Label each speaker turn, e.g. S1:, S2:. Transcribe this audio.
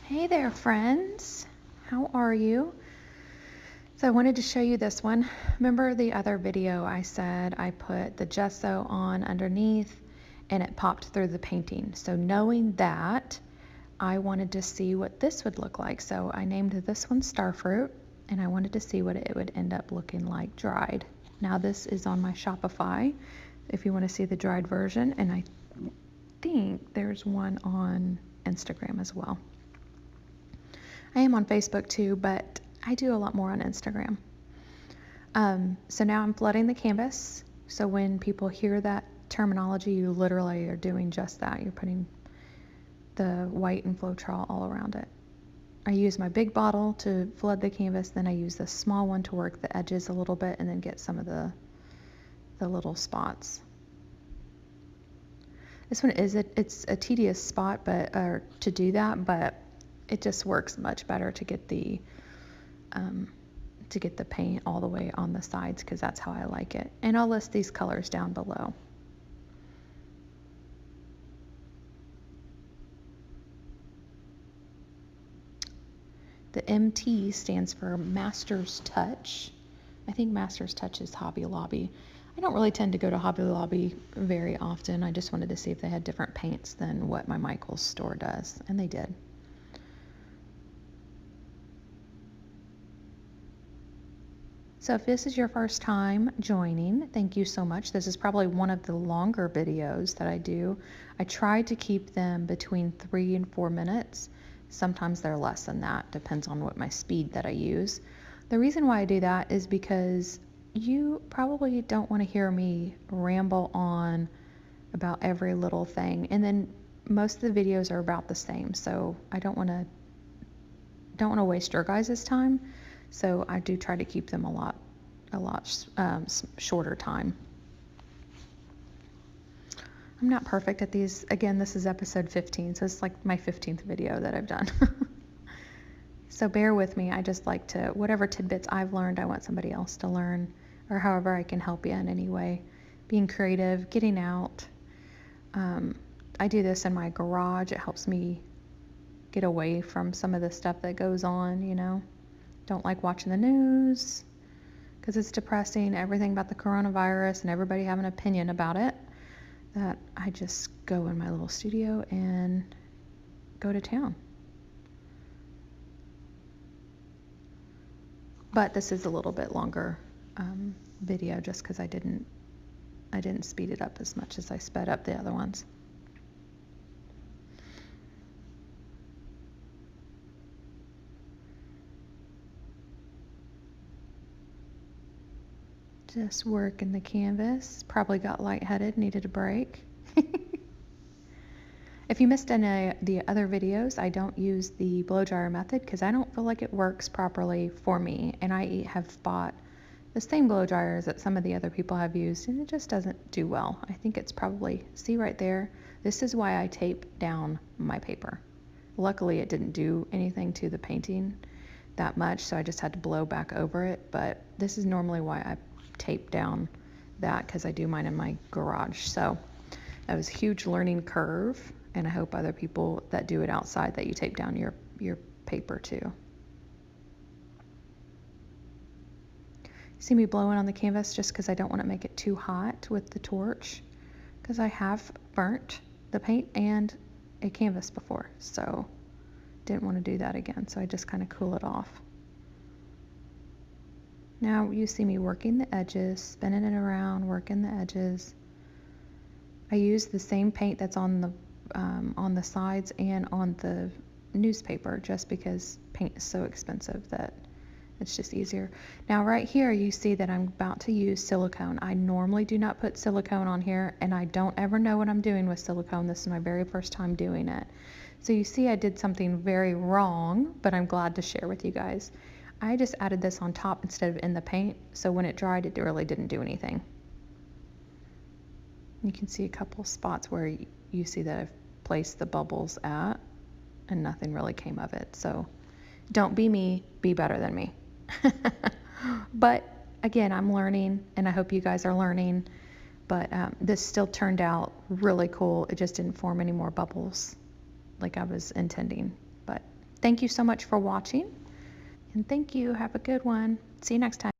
S1: Hey there, friends. How are you? So I wanted to show you this one. Remember the other video I said I put the gesso on underneath and it popped through the painting. So knowing that, I wanted to see what this would look like. So I named this one Starfruit and I wanted to see what it would end up looking like dried. Now this is on my Shopify if you want to see the dried version, and I think there's one on Instagram as well. I am on Facebook too, but I do a lot more on Instagram. So now I'm flooding the canvas. So when people hear that terminology, you literally are doing just that. You're putting the white and Floetrol all around it. I use my big bottle to flood the canvas, then I use the small one to work the edges a little bit and then get some of the little spots. This one it's a tedious spot, or to do that, but it just works much better to get the paint all the way on the sides, because that's how I like it. And I'll list these colors down below. The MT stands for Master's Touch. I think Master's Touch is Hobby Lobby. I don't really tend to go to Hobby Lobby very often. I just wanted to see if they had different paints than what my Michaels store does, and they did. So if this is your first time joining, thank you so much. This is probably one of the longer videos that I do. I try to keep them between 3 and 4 minutes. Sometimes they're less than that, depends on what my speed that I use. The reason why I do that is because you probably don't want to hear me ramble on about every little thing, and then most of the videos are about the same, so I don't want to waste your guys' time. So I do try to keep them a lot shorter time. I'm not perfect at these. Again, this is episode 15, so it's like my 15th video that I've done. So bear with me. I just like to, whatever tidbits I've learned, I want somebody else to learn, or however I can help you in any way. Being creative, getting out. I do this in my garage. It helps me get away from some of the stuff that goes on, you know. Don't like watching the news because it's depressing, everything about the coronavirus and everybody having an opinion about it, that I just go in my little studio and go to town. But this is a little bit longer video just because I didn't speed it up as much as I sped up the other ones. Just working the canvas. Probably got lightheaded, needed a break. If you missed any of the other videos, I don't use the blow dryer method because I don't feel like it works properly for me. And I have bought the same blow dryers that some of the other people have used, and it just doesn't do well. I think it's probably, see right there, this is why I tape down my paper. Luckily, it didn't do anything to the painting that much, so I just had to blow back over it. But this is normally why I tape down that, because I do mine in my garage. So that was a huge learning curve, and I hope other people that do it outside that you tape down your paper too. See me blowing on the canvas just because I don't want to make it too hot with the torch, because I have burnt the paint and a canvas before, so didn't want to do that again, so I just kind of cool it off. Now you see me working the edges, spinning it around, working the edges. I use the same paint that's on the sides and on the newspaper, just because paint is so expensive that it's just easier. Now right here you see that I'm about to use silicone. I normally do not put silicone on here, and I don't ever know what I'm doing with silicone. This is my very first time doing it. So you see I did something very wrong, but I'm glad to share with you guys. I just added this on top instead of in the paint, so when it dried it really didn't do anything. You can see a couple spots where you see that I've placed the bubbles at, and nothing really came of it. So don't be me, be better than me. But again, I'm learning, and I hope you guys are learning. But this still turned out really cool. It just didn't form any more bubbles like I was intending. But Thank you so much for watching, and thank you. Have a good one. See you next time.